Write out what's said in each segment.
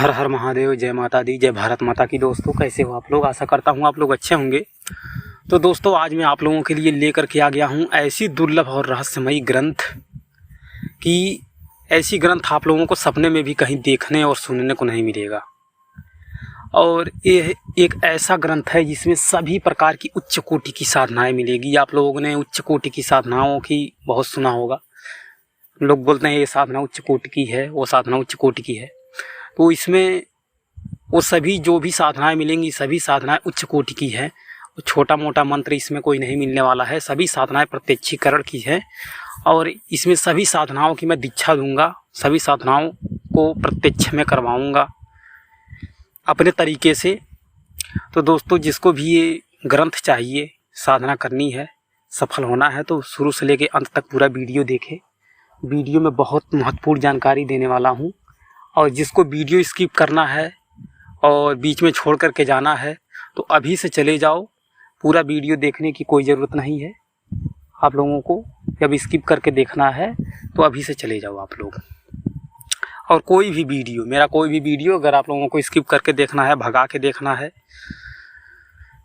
हर हर महादेव, जय माता दी, जय भारत माता की। दोस्तों कैसे हो आप लोग? आशा करता हूँ आप लोग अच्छे होंगे। तो दोस्तों आज मैं आप लोगों के लिए लेकर के आ गया हूँ ऐसी दुर्लभ और रहस्यमयी ग्रंथ कि ऐसी ग्रंथ आप लोगों को सपने में भी कहीं देखने और सुनने को नहीं मिलेगा। और ये एक ऐसा ग्रंथ है जिसमें सभी प्रकार की उच्च कोटि की साधनाएं मिलेगी। आप लोगों ने उच्च कोटि की साधनाओं की बहुत सुना होगा। लोग बोलते हैं ये साधना उच्च कोटि की है, वो साधना उच्च कोटि की है। तो इसमें वो सभी जो भी साधनाएं मिलेंगी सभी साधनाएं उच्च कोटि की है। छोटा मोटा मंत्र इसमें कोई नहीं मिलने वाला है। सभी साधनाएं प्रत्यक्षीकरण की है और इसमें सभी साधनाओं की मैं दीक्षा दूंगा। सभी साधनाओं को प्रत्यक्ष में करवाऊंगा अपने तरीके से। तो दोस्तों जिसको भी ये ग्रंथ चाहिए, साधना करनी है, सफल होना है, तो शुरू से लेकर अंत तक पूरा वीडियो देखें। वीडियो में बहुत महत्वपूर्ण जानकारी देने वाला हूँ। और जिसको वीडियो स्किप करना है और बीच में छोड़ करके जाना है तो अभी से चले जाओ। पूरा वीडियो देखने की कोई ज़रूरत नहीं है आप लोगों को। जब स्किप करके देखना है तो अभी से चले जाओ आप लोग। और कोई भी वीडियो, मेरा कोई भी वीडियो अगर आप लोगों को स्किप करके देखना है, भगा के देखना है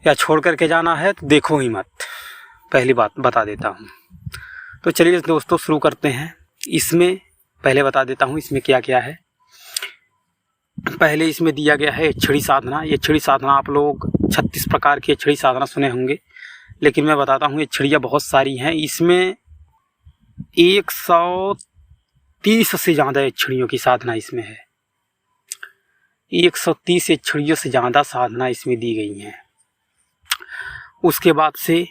या छोड़ करके जाना है तो देखो ही मत। पहली बात बता देता हूँ। तो चलिए दोस्तों शुरू करते हैं। इसमें पहले बता देता हूँ इसमें क्या क्या है। पहले इसमें दिया गया है यक्षिणी साधना। यक्षिणी साधना आप लोग 36 प्रकार की यक्षिणी साधना सुने होंगे, लेकिन मैं बताता हूँ यक्षिणियाँ बहुत सारी हैं। इसमें 130 से ज़्यादा यक्षिणियों की साधना इसमें है। 130 यक्षिणियों से ज़्यादा साधना इसमें दी गई हैं। उसके बाद से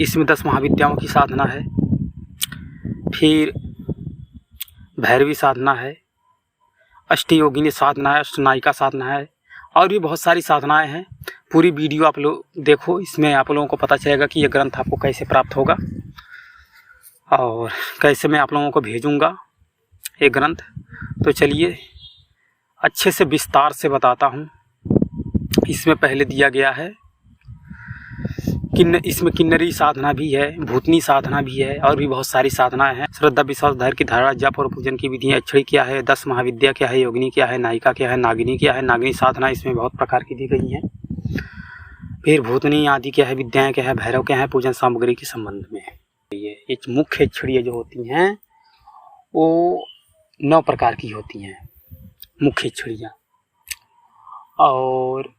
इसमें 10 महाविद्याओं की साधना है, फिर भैरवी साधना है, अष्टयोगिनी साधना है, अष्टनायिका साधना है और भी बहुत सारी साधनाएं हैं। पूरी वीडियो आप लोग देखो, इसमें आप लोगों को पता चलेगा कि यह ग्रंथ आपको कैसे प्राप्त होगा और कैसे मैं आप लोगों को भेजूंगा ये ग्रंथ। तो चलिए अच्छे से विस्तार से बताता हूँ। इसमें पहले दिया गया है इसमें किन्नरी साधना भी है, भूतनी साधना भी है और भी बहुत सारी साधनाएं हैं। श्रद्धा, विश्वास, धैर्य की धारा, जप और पूजन की विधियाँ, यक्षिणी क्या है, 10 महाविद्या क्या है, योगिनी क्या है, नायिका क्या है, नागिनी क्या है। नागिनी साधना इसमें बहुत प्रकार की दी गई हैं। फिर भूतनी आदि क्या है, विद्याएँ क्या है, भैरव क्या है, पूजन सामग्री के संबंध में। ये मुख्य यक्षिणियाँ जो होती हैं वो 9 प्रकार की होती हैं मुख्य यक्षिणियाँ। और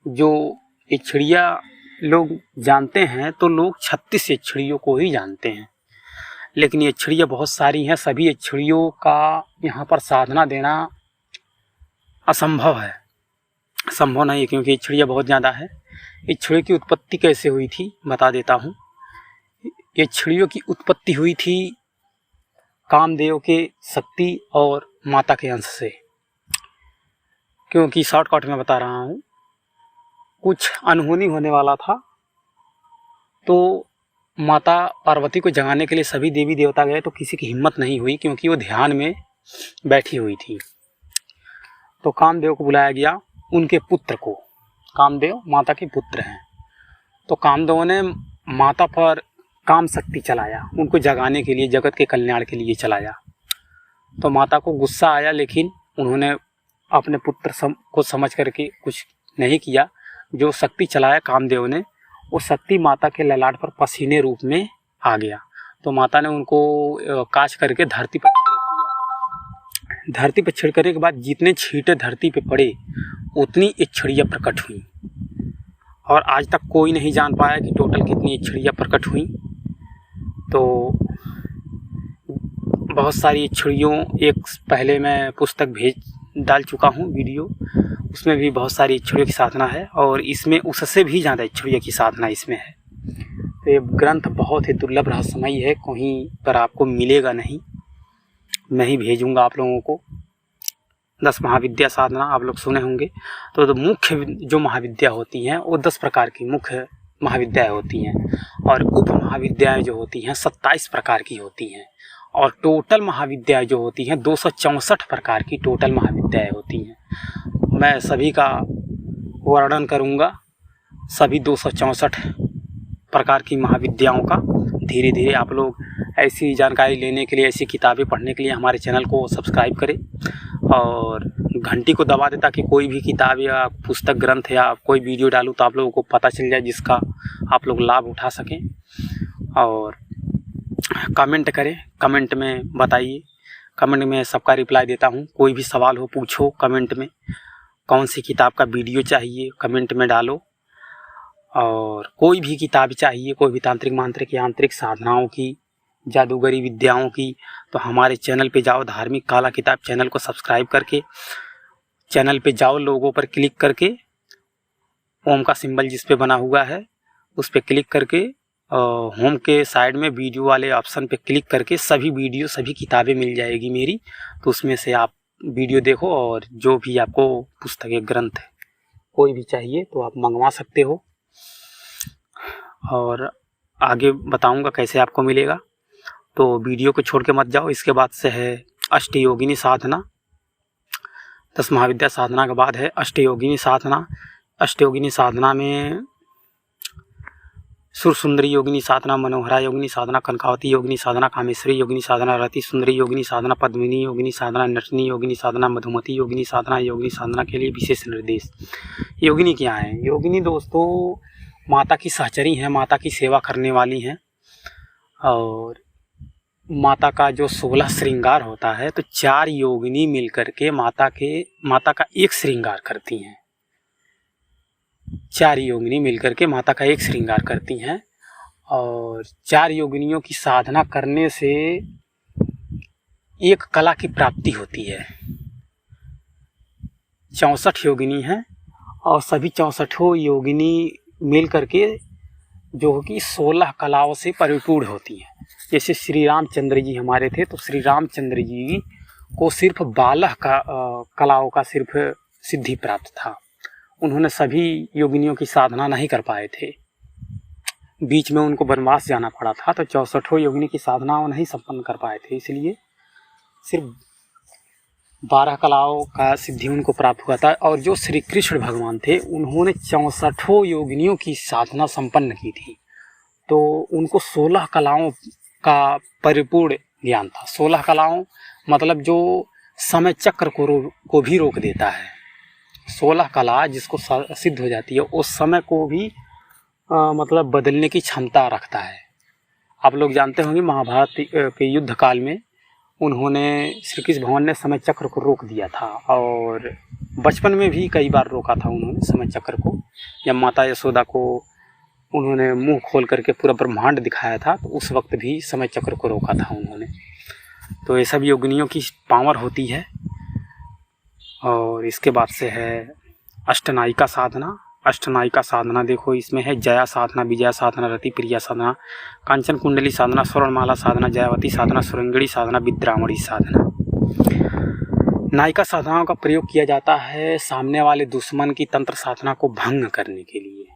जो यक्षिणियाँ लोग जानते हैं तो लोग 36 यक्षिणियों को ही जानते हैं, लेकिन यक्षिणियाँ बहुत सारी हैं। सभी यक्षिणियों का यहाँ पर साधना देना असंभव है, संभव नहीं है, क्योंकि यक्षिणियाँ बहुत ज़्यादा है। यक्षिणियों की उत्पत्ति कैसे हुई थी बता देता हूँ। यक्षिणियों की उत्पत्ति हुई थी कामदेव के शक्ति और माता के अंश से। क्योंकि शॉर्टकट में बता रहा हूँ, कुछ अनहोनी होने वाला था तो माता पार्वती को जगाने के लिए सभी देवी देवता गए तो किसी की हिम्मत नहीं हुई, क्योंकि वो ध्यान में बैठी हुई थी। तो कामदेव को बुलाया गया, उनके पुत्र को। कामदेव माता के पुत्र हैं। तो कामदेव ने माता पर काम शक्ति चलाया, उनको जगाने के लिए, जगत के कल्याण के लिए चलाया। तो माता को गुस्सा आया, लेकिन उन्होंने अपने पुत्र को समझ करके कुछ नहीं किया। जो शक्ति चलाया कामदेव ने, वो शक्ति माता के ललाट पर पसीने रूप में आ गया। तो माता ने उनको काश करके धरती पर छिड़क दिया। धरती पर छिड़कने के बाद जितने छींटे धरती पे पड़े उतनी यक्षिणियाँ प्रकट हुई। और आज तक कोई नहीं जान पाया कि टोटल कितनी यक्षिणियाँ प्रकट हुई। तो बहुत सारी यक्षिणियों, एक पहले मैं पुस्तक डाल चुका हूँ वीडियो, उसमें भी बहुत सारी यक्षिणियों की साधना है और इसमें उससे भी ज़्यादा यक्षिणियों की साधना इसमें है। तो ये ग्रंथ बहुत ही दुर्लभ रहस्यमयी है, कहीं पर आपको मिलेगा नहीं। मैं ही भेजूँगा आप लोगों को। 10 महाविद्या साधना आप लोग सुने होंगे। तो मुख्य जो महाविद्या होती हैं वो 10 प्रकार की मुख्य महाविद्याएँ होती हैं और उप महाविद्याएँ जो होती हैं 27 प्रकार की होती हैं। और टोटल महाविद्याएँ जो होती हैं 264 प्रकार की टोटल महाविद्याएँ होती हैं। मैं सभी का वर्णन करूंगा, सभी 264 प्रकार की महाविद्याओं का। धीरे धीरे आप लोग ऐसी जानकारी लेने के लिए, ऐसी किताबें पढ़ने के लिए हमारे चैनल को सब्सक्राइब करें और घंटी को दबा दें ताकि कोई भी किताब या पुस्तक ग्रंथ या कोई वीडियो डालूँ तो आप लोगों को पता चल जाए, जिसका आप लोग लाभ उठा सकें। और कमेंट करें, कमेंट में बताइए, कमेंट में सबका रिप्लाई देता हूँ। कोई भी सवाल हो पूछो कमेंट में, कौन सी किताब का वीडियो चाहिए कमेंट में डालो। और कोई भी किताब चाहिए, कोई भी तांत्रिक मांत्रिक यांत्रिक साधनाओं की, जादूगरी विद्याओं की, तो हमारे चैनल पे जाओ, धार्मिक काला किताब चैनल को सब्सक्राइब करके चैनल पे जाओ, लोगों पर क्लिक करके ओम का सिंबल जिस पे बना हुआ है उस पे क्लिक करके होम के साइड में वीडियो वाले ऑप्शन पे क्लिक करके सभी वीडियो सभी किताबें मिल जाएगी मेरी, तो उसमें से आप वीडियो देखो। और जो भी आपको पुस्तकें ग्रंथ कोई भी चाहिए तो आप मंगवा सकते हो, और आगे बताऊंगा कैसे आपको मिलेगा। तो वीडियो को छोड़ के मत जाओ। इसके बाद से है अष्टयोगिनी साधना, 10 महाविद्या साधना के बाद है अष्टयोगिनी साधना। अष्टयोगिनी साधना में सुरसुंदरी योगिनी साधना, मनोहरा योगिनी साधना, कनकावती योगिनी साधना, कामेश्वरी योगिनी साधना, रति सुंदरी योगिनी साधना, पद्मिनी योगिनी साधना, नटनी योगिनी साधना, मधुमती योगिनी साधना। योगिनी साधना के लिए विशेष निर्देश। योगिनी क्या है? योगिनी दोस्तों माता की सहचरी हैं, माता की सेवा करने वाली हैं, और माता का जो 16 श्रृंगार होता है तो 4 योगिनी मिलकर के माता का एक श्रृंगार करती हैं। 4 योगिनी मिलकर के माता का एक श्रृंगार करती हैं, और 4 योगिनियों की साधना करने से एक कला की प्राप्ति होती है। 64 योगिनी हैं, और सभी 64 योगिनी मिल करके जो कि 16 कलाओं से परिपूर्ण होती हैं। जैसे श्री रामचंद्र जी हमारे थे, तो श्री रामचंद्र जी को सिर्फ 12 कलाओं का सिर्फ सिद्धि प्राप्त था। उन्होंने सभी योगिनियों की साधना नहीं कर पाए थे, बीच में उनको वनवास जाना पड़ा था, तो 64 योगिनी की साधना वो नहीं संपन्न कर पाए थे, इसलिए सिर्फ 12 कलाओं का सिद्धि उनको प्राप्त हुआ था। और जो श्री कृष्ण भगवान थे उन्होंने 64 योगिनियों की साधना संपन्न की थी, तो उनको 16 कलाओं का परिपूर्ण ज्ञान था। 16 कलाओं मतलब जो समय चक्र को भी रोक देता है। 16 कला जिसको सिद्ध हो जाती है उस समय को भी मतलब बदलने की क्षमता रखता है। आप लोग जानते होंगे महाभारत के युद्ध काल में उन्होंने श्री कृष्ण भगवान ने समय चक्र को रोक दिया था, और बचपन में भी कई बार रोका था उन्होंने समय चक्र को। जब माता यशोदा को उन्होंने मुंह खोल करके पूरा ब्रह्मांड दिखाया था तो उस वक्त भी समय चक्र को रोका था उन्होंने। तो ये सब योगिनियों की पावर होती है। और इसके बाद से है अष्टनायिका साधना। अष्टनायिका साधना देखो, इसमें है जया साधना, विजया साधना, रति प्रिया साधना, कांचन कुंडली साधना, स्वर्णमाला साधना, जयावती साधना, सुरंगड़ी साधना, विद्रामणी साधना। नायिका साधनाओं का प्रयोग किया जाता है सामने वाले दुश्मन की तंत्र साधना को भंग करने के लिए,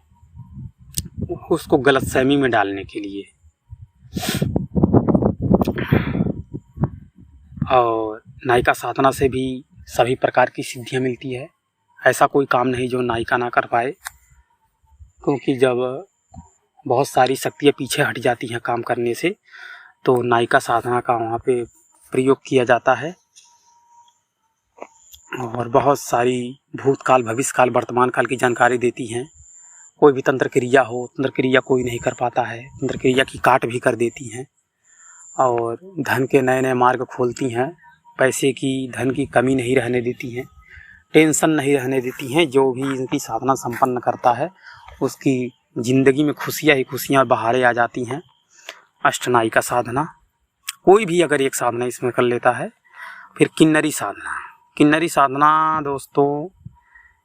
उसको गलतफहमी में डालने के लिए। और नायिका साधना से भी सभी प्रकार की सिद्धियां मिलती है। ऐसा कोई काम नहीं जो नायिका ना कर पाए, क्योंकि जब बहुत सारी शक्तियां पीछे हट जाती हैं काम करने से, तो नायिका साधना का वहाँ पे प्रयोग किया जाता है। और बहुत सारी भूतकाल, भविष्यकाल, वर्तमान काल की जानकारी देती हैं। कोई भी तंत्र क्रिया हो, तंत्र क्रिया कोई नहीं कर पाता है, तंत्र क्रिया की काट भी कर देती हैं। और धन के नए नए मार्ग खोलती हैं, पैसे की, धन की कमी नहीं रहने देती हैं, टेंशन नहीं रहने देती हैं। जो भी इनकी साधना संपन्न करता है उसकी ज़िंदगी में खुशियाँ ही खुशियाँ और बहारें आ जाती हैं। अष्टनायिका साधना, कोई भी अगर एक साधना इसमें कर लेता है। फिर किन्नरी साधना। किन्नरी साधना दोस्तों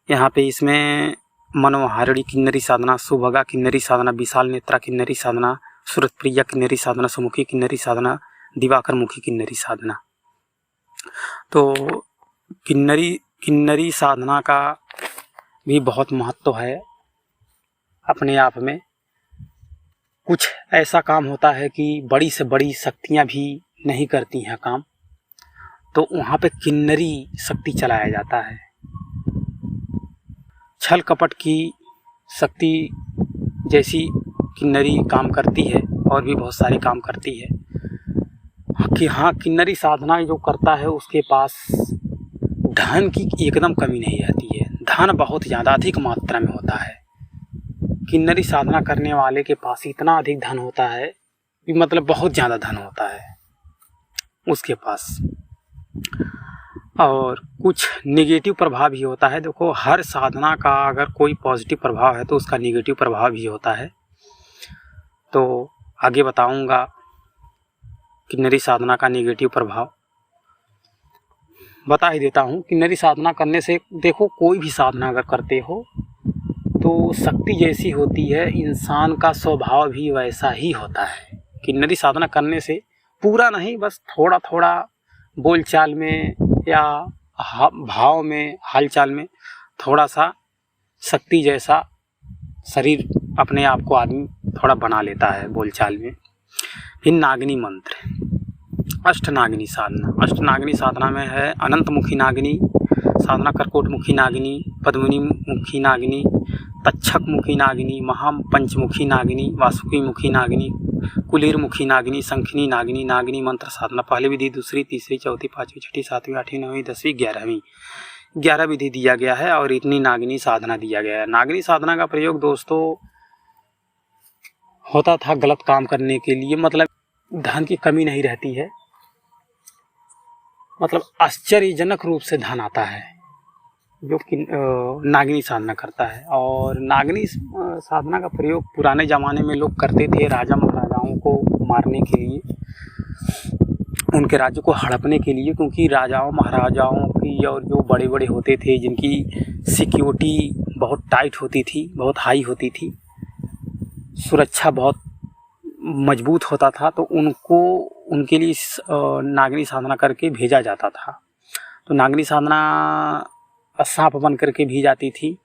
यहाँ पे इसमें मनोहारिणी किन्नरी साधना, सुभगा किन्नरी साधना, विशाल नेत्रा किन्नरी साधना, सुरतप्रिया किन्नरी साधना, सुमुखी किन्नरी साधना, दिवाकर मुखी किन्नरी साधना। तो किन्नरी साधना का भी बहुत महत्व है अपने आप में। कुछ ऐसा काम होता है कि बड़ी से बड़ी शक्तियाँ भी नहीं करती हैं काम, तो वहाँ पे किन्नरी शक्ति चलाया जाता है। छल कपट की शक्ति जैसी किन्नरी काम करती है, और भी बहुत सारे काम करती है कि हाँ, किन्नरी साधना जो करता है उसके पास धन की एकदम कमी नहीं रहती है। धन बहुत ज़्यादा अधिक मात्रा में होता है। किन्नरी साधना करने वाले के पास इतना अधिक धन होता है कि मतलब बहुत ज़्यादा धन होता है उसके पास। और कुछ नेगेटिव प्रभाव भी होता है। देखो, हर साधना का अगर कोई पॉजिटिव प्रभाव है तो उसका नेगेटिव प्रभाव भी होता है। तो आगे बताऊंगा किन्नरी साधना का नेगेटिव प्रभाव बता ही देता हूँ। किन्नरी साधना करने से देखो, कोई भी साधना अगर करते हो तो शक्ति जैसी होती है, इंसान का स्वभाव भी वैसा ही होता है। किन्नरी साधना करने से पूरा नहीं, बस थोड़ा थोड़ा बोलचाल में या भाव में, हालचाल में थोड़ा सा शक्ति जैसा शरीर अपने आप को आदमी थोड़ा बना लेता है बोलचाल में। फिर नागिनी मंत्र, अष्टनागिनी साधना। अष्टनागिनी साधना में है अनंतमुखी नागिनी साधना, कर्कोटमुखी नागिनी, पद्मिनी मुखी नागिनी, तक्षक मुखी नागिनी, महापंचमुखी नागिनी, वासुकी मुखी नागिनी, कुलीर मुखी नागिनी, शंखिनी नागिनी। नागिनी मंत्र साधना पहली विधि, दूसरी, तीसरी, चौथी, पाँचवीं, छठी, सातवीं, आठवीं, नौवीं, 10वीं, 11वीं 11 विधि दिया गया है और इतनी नागिनी साधना दिया गया है। नागिनी साधना का प्रयोग दोस्तों होता था गलत काम करने के लिए, मतलब धन की कमी नहीं रहती है, मतलब आश्चर्यजनक रूप से धन आता है जो कि नागिनी साधना करता है। और नागिनी साधना का प्रयोग पुराने ज़माने में लोग करते थे राजा महाराजाओं को मारने के लिए, उनके राज्य को हड़पने के लिए, क्योंकि राजाओं महाराजाओं की और जो बड़े बड़े होते थे जिनकी सिक्योरिटी बहुत टाइट होती थी, बहुत हाई होती थी, सुरक्षा बहुत मजबूत होता था, तो उनको उनके लिए नागिनी साधना करके भेजा जाता था। तो नागिनी साधना सांप बन करके भी जाती थी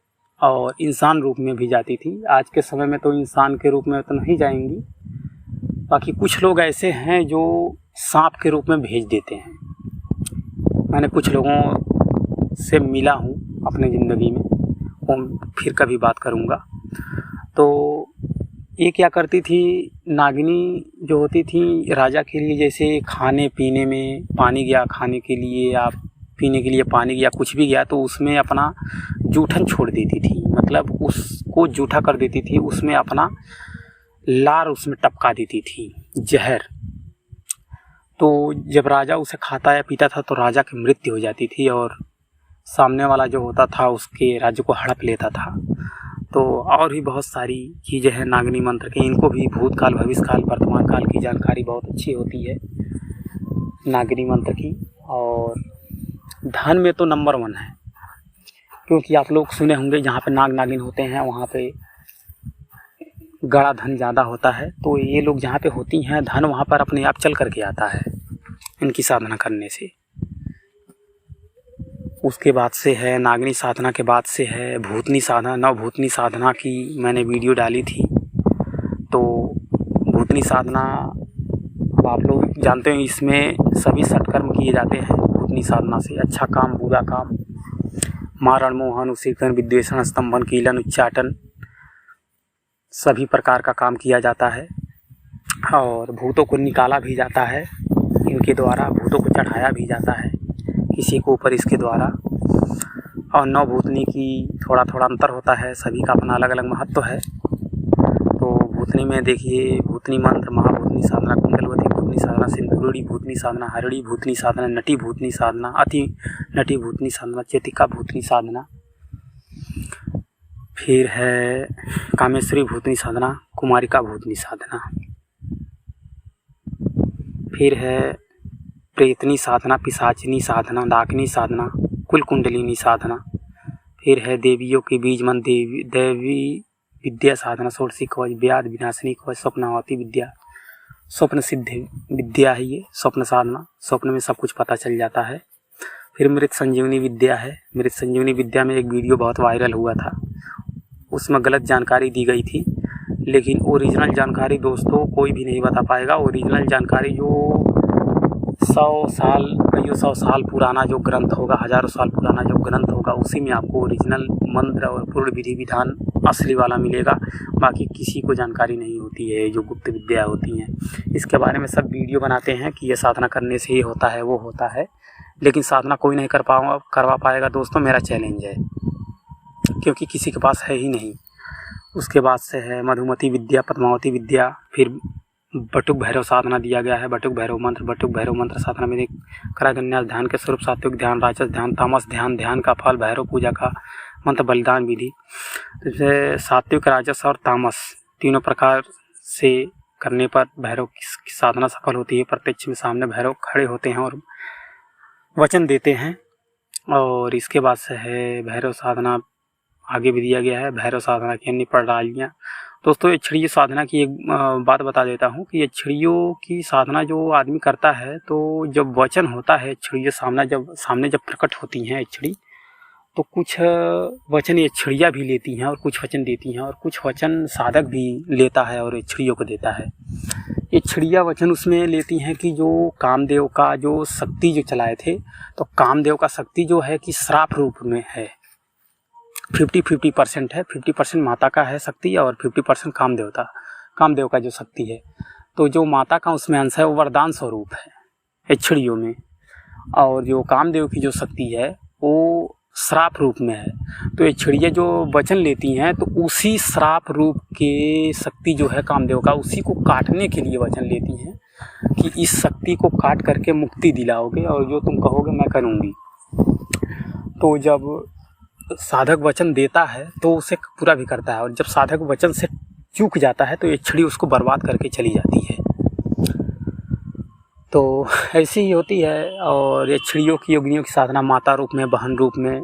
और इंसान रूप में भी जाती थी। आज के समय में तो इंसान के रूप में तो नहीं जाएंगी, बाकी कुछ लोग ऐसे हैं जो सांप के रूप में भेज देते हैं। मैंने कुछ लोगों से मिला हूँ अपने ज़िंदगी में, और फिर कभी बात करूँगा। तो ये क्या करती थी, नागिनी जो होती थी राजा के लिए, जैसे खाने पीने में पानी गया खाने के लिए या पीने के लिए पानी गया, कुछ भी गया, तो उसमें अपना जूठन छोड़ देती थी, मतलब उसको जूठा कर देती थी, उसमें अपना लार उसमें टपका देती थी, जहर। तो जब राजा उसे खाता या पीता था तो राजा की मृत्यु हो जाती थी और सामने वाला जो होता था उसके राज्य को हड़प लेता था। तो और भी बहुत सारी चीज़ें हैं नागिनी मंत्र के, इनको भी भूतकाल, भविष्यकाल, वर्तमान काल की जानकारी बहुत अच्छी होती है नागिनी मंत्र की। और धन में तो नंबर 1 है, क्योंकि आप लोग सुने होंगे जहाँ पे नाग नागिन होते हैं वहाँ पे गड़ा धन ज़्यादा होता है। तो ये लोग जहाँ पे होती हैं धन वहाँ पर अपने आप चल करके आता है इनकी साधना करने से। उसके बाद से है नागिनी साधना के बाद से है भूतनी साधना। नवभूतनी साधना की मैंने वीडियो डाली थी। तो भूतनी साधना अब आप लोग जानते हैं, इसमें सभी सत्कर्म किए जाते हैं भूतनी साधना से। अच्छा काम, बुरा काम, मारण, मोहन, उसीकरण, विद्वेषण, स्तंभन, कीलन, उच्चाटन, सभी प्रकार का काम किया जाता है। और भूतों को निकाला भी जाता है इनके द्वारा, भूतों को चढ़ाया भी जाता है किसी को ऊपर इसके द्वारा। और नवभूतनी की थोड़ा थोड़ा अंतर होता है, सभी का अपना अलग अलग महत्व है। तो भूतनी में देखिए भूतनी मंत्र, महाभूतनी साधना, कुंडलवती भूतनी साधना, सिंदूरी भूतनी साधना, हरड़ी भूतनी साधना, नटी भूतनी साधना, अति नटी भूतनी साधना, चेतिका भूतनी साधना, फिर है कामेश्वरी भूतनी साधना, कुमारिका भूतनी साधना, फिर है प्रेतनी साधना, पिशाचिनी साधना, डाकिनी साधना, कुल कुंडलिनी साधना, फिर है देवियों के बीज मन, देवी विद्या साधना, षोडशी कवच, व्याध विनाशिनी कवच, स्वप्नावती विद्या, स्वप्न सिद्ध विद्या है ये स्वप्न साधना, स्वप्न में सब कुछ पता चल जाता है। फिर मृत संजीवनी विद्या है। मृत संजीवनी विद्या में एक वीडियो बहुत वायरल हुआ था, उसमें गलत जानकारी दी गई थी, लेकिन ओरिजिनल जानकारी दोस्तों कोई भी नहीं बता पाएगा। ओरिजिनल जानकारी जो 100 साल, कई 100 साल पुराना जो ग्रंथ होगा, हज़ारों साल पुराना जो ग्रंथ होगा, उसी में आपको ओरिजिनल मंत्र और पूर्ण विधि विधान असली वाला मिलेगा। बाकी किसी को जानकारी नहीं होती है, जो गुप्त विद्या होती हैं। इसके बारे में सब वीडियो बनाते हैं कि ये साधना करने से ये होता है, वो होता है, लेकिन साधना कोई नहीं करवा पाएगा दोस्तों, मेरा चैलेंज है, क्योंकि किसी के पास है ही नहीं। उसके बाद से है मधुमती विद्या, पद्मावती विद्या, फिर बटुक भैरव साधना दिया गया है, बटुक भैरव मंत्र साधना में करागन्यास ध्यान के स्वरूप, सात्विक ध्यान, राजस ध्यान, तामस ध्यान, ध्यान का फल, भैरव पूजा का मंत्र, बलिदान विधि। जैसे सात्विक, राजस और तामस तीनों प्रकार से करने पर भैरव की साधना सफल होती है। प्रत्यक्ष में सामने भैरव खड़े होते हैं और वचन देते हैं। और इसके बाद से है भैरव साधना आगे भी दिया गया है, भैरव साधना की अन्य प्रणालियाँ। दोस्तों यक्षणीय साधना की एक बात बता देता हूँ कि यक्षणियों की साधना जो आदमी करता है, तो जब वचन होता है यक्षणीय सामने जब प्रकट होती हैं यक्षणी, तो कुछ वचन यक्षणियाँ भी लेती हैं और कुछ वचन देती हैं, और कुछ वचन साधक भी लेता है और यक्षणियों को देता है। यक्षणियाँ वचन उसमें लेती हैं कि जो कामदेव का जो शक्ति जो चलाए थे, तो कामदेव का शक्ति जो है कि श्राप रूप में है, 50-50% है, 50% माता का है शक्ति और 50% कामदेव का जो शक्ति है। तो जो माता का उसमें अंश है वो वरदान स्वरूप है यक्षणियों में, और जो कामदेव की जो शक्ति है वो श्राप रूप में है। तो यक्षणियाँ जो वचन लेती हैं, तो उसी श्राप रूप के शक्ति जो है कामदेव का, उसी को काटने के लिए वचन लेती हैं कि इस शक्ति को काट करके मुक्ति दिलाओगे और जो तुम कहोगे मैं करूँगी। तो जब साधक वचन देता है तो उसे पूरा भी करता है, और जब साधक वचन से चूक जाता है तो यक्षणी उसको बर्बाद करके चली जाती है। तो ऐसी ही होती है। और यक्षणियों की योगिनियों की साधना माता रूप में, बहन रूप में,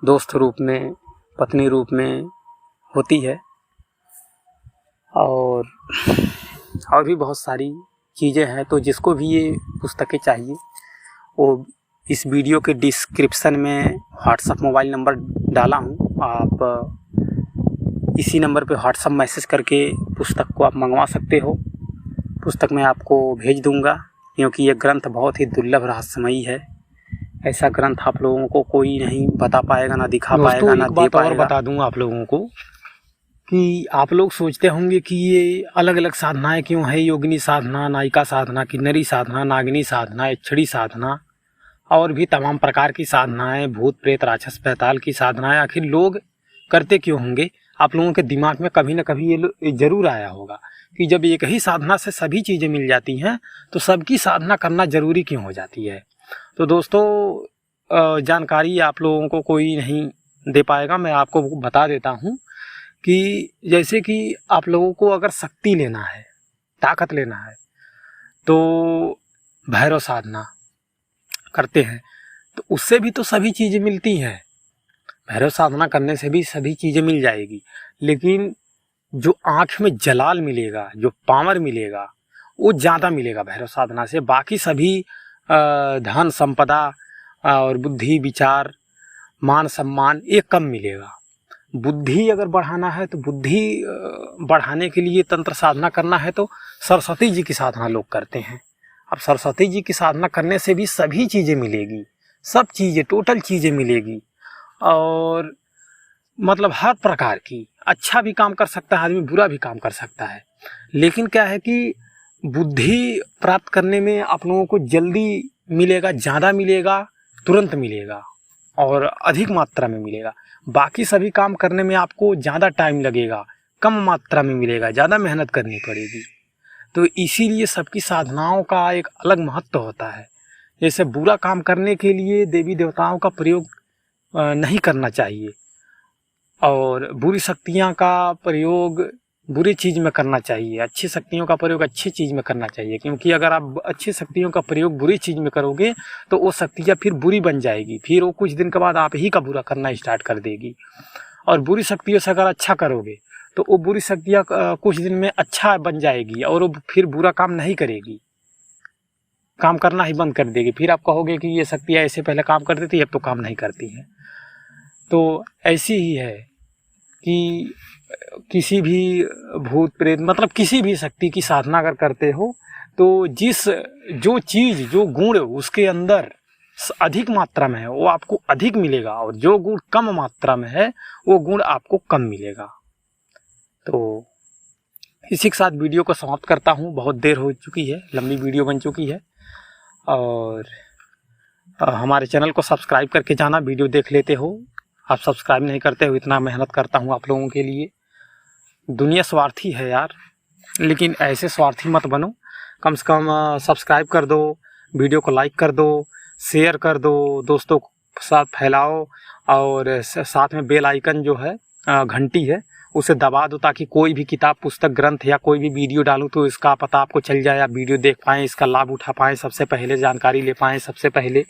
दोस्त रूप में, पत्नी रूप में होती है, और भी बहुत सारी चीज़ें हैं। तो जिसको भी ये पुस्तकें चाहिए वो इस वीडियो के डिस्क्रिप्शन में व्हाट्सएप मोबाइल नंबर डाला हूँ, आप इसी नंबर पे व्हाट्सएप मैसेज करके पुस्तक को आप मंगवा सकते हो। पुस्तक मैं आपको भेज दूँगा, क्योंकि ये ग्रंथ बहुत ही दुर्लभ रहस्यमयी है। ऐसा ग्रंथ आप लोगों को कोई नहीं बता पाएगा, ना दिखा पाएगा, ना दे पाएगा। और बता दूँ आप लोगों को कि आप लोग सोचते होंगे कि ये अलग अलग साधनाएँ क्यों है, योगिनी साधना, नायिका साधना, किन्नरी साधना, नागिनी साधना, यक्षणी साधना और भी तमाम प्रकार की साधनाएं, भूत प्रेत राक्षस पैताल की साधनाएं आखिर लोग करते क्यों होंगे। आप लोगों के दिमाग में कभी न कभी ये जरूर आया होगा कि जब एक ही साधना से सभी चीज़ें मिल जाती हैं तो सबकी साधना करना जरूरी क्यों हो जाती है। तो दोस्तों जानकारी आप लोगों को कोई नहीं दे पाएगा, मैं आपको बता देता हूँ कि जैसे कि आप लोगों को अगर शक्ति लेना है, ताकत लेना है, तो भैरव साधना करते हैं तो उससे भी तो सभी चीज़ें मिलती हैं। भैरव साधना करने से भी सभी चीज़ें मिल जाएगी, लेकिन जो आँख में जलाल मिलेगा, जो पावर मिलेगा, वो ज़्यादा मिलेगा भैरव साधना से। बाकी सभी धन संपदा और बुद्धि विचार मान सम्मान ये कम मिलेगा। बुद्धि अगर बढ़ाना है तो बुद्धि बढ़ाने के लिए तंत्र साधना करना है तो सरस्वती जी की साधना लोग करते हैं। अब सरस्वती जी की साधना करने से भी सभी चीज़ें मिलेगी, सब चीज़ें, टोटल चीज़ें मिलेगी, और मतलब हर प्रकार की। अच्छा भी काम कर सकता है आदमी, बुरा भी काम कर सकता है, लेकिन क्या है कि बुद्धि प्राप्त करने में आप लोगों को जल्दी मिलेगा, ज़्यादा मिलेगा, तुरंत मिलेगा और अधिक मात्रा में मिलेगा। बाकी सभी काम करने में आपको ज़्यादा टाइम लगेगा, कम मात्रा में मिलेगा, ज़्यादा मेहनत करनी पड़ेगी। तो इसीलिए सबकी साधनाओं का एक अलग महत्व होता है। जैसे बुरा काम करने के लिए देवी देवताओं का प्रयोग नहीं करना चाहिए, और बुरी शक्तियाँ का प्रयोग बुरी चीज़ में करना चाहिए, अच्छी शक्तियों का प्रयोग अच्छी चीज़ में करना चाहिए। क्योंकि अगर आप अच्छी शक्तियों का प्रयोग बुरी चीज़ में करोगे तो वो शक्तियाँ फिर बुरी बन जाएगी, फिर वो कुछ दिन के बाद आप ही का बुरा करना स्टार्ट कर देगी। और बुरी शक्तियों से अगर अच्छा करोगे तो वो बुरी शक्तियाँ कुछ दिन में अच्छा बन जाएगी और वो फिर बुरा काम नहीं करेगी, काम करना ही बंद कर देगी। फिर आप कहोगे कि ये शक्तियाँ ऐसे पहले काम करती थी, अब तो काम नहीं करती हैं। तो ऐसी ही है कि किसी भी भूत प्रेत मतलब किसी भी शक्ति की साधना अगर करते हो तो जो चीज़ जो गुण उसके अंदर अधिक मात्रा में है वो आपको अधिक मिलेगा, और जो गुण कम मात्रा में है वो गुण आपको कम मिलेगा। तो इसी के साथ वीडियो को समाप्त करता हूँ। बहुत देर हो चुकी है, लंबी वीडियो बन चुकी है, और हमारे चैनल को सब्सक्राइब करके जाना, वीडियो देख लेते हो, आप सब्सक्राइब नहीं करते हो। इतना मेहनत करता हूँ आप लोगों के लिए। दुनिया स्वार्थी है यार, लेकिन ऐसे स्वार्थी मत बनो। कम से कम सब्सक्राइब कर दो, वीडियो को लाइक कर दो, शेयर कर दो, दोस्तों के साथ फैलाओ, और साथ में बेल आइकन जो है घंटी है उसे दबा दो, ताकि कोई भी किताब, पुस्तक, ग्रंथ या कोई भी वीडियो डालूं तो इसका पता आपको चल जाए, आप वीडियो देख पाएँ, इसका लाभ उठा पाएँ, सबसे पहले जानकारी ले पाएँ सबसे पहले।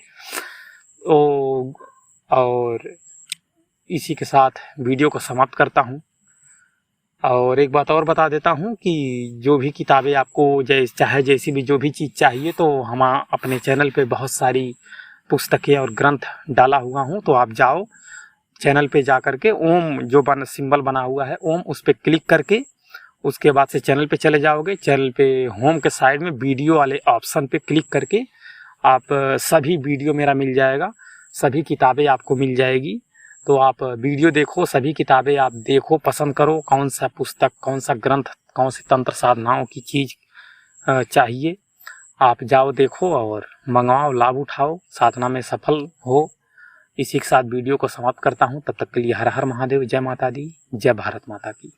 और इसी के साथ वीडियो को समाप्त करता हूं। और एक बात और बता देता हूं कि जो भी किताबें आपको चाहे जैसी भी जो भी चीज़ चाहिए, तो हम अपने चैनल पे बहुत सारी पुस्तकें और ग्रंथ डाला हुआ हूं। तो आप जाओ चैनल पे जा करके ओम जो सिंबल बना हुआ है ओम, उस पर क्लिक करके उसके बाद से चैनल पे चले जाओगे। चैनल पे होम के साइड में वीडियो वाले ऑप्शन पे क्लिक करके आप सभी वीडियो मेरा मिल जाएगा, सभी किताबें आपको मिल जाएगी। तो आप वीडियो देखो, सभी किताबें आप देखो, पसंद करो कौन सा पुस्तक, कौन सा ग्रंथ, कौन सी तंत्र साधनाओं की चीज़ चाहिए, आप जाओ देखो और मंगवाओ, लाभ उठाओ, साधना में सफल हो। इसी के साथ वीडियो को समाप्त करता हूँ। तब तक के लिए हर हर महादेव, जय माता दी, जय भारत माता की।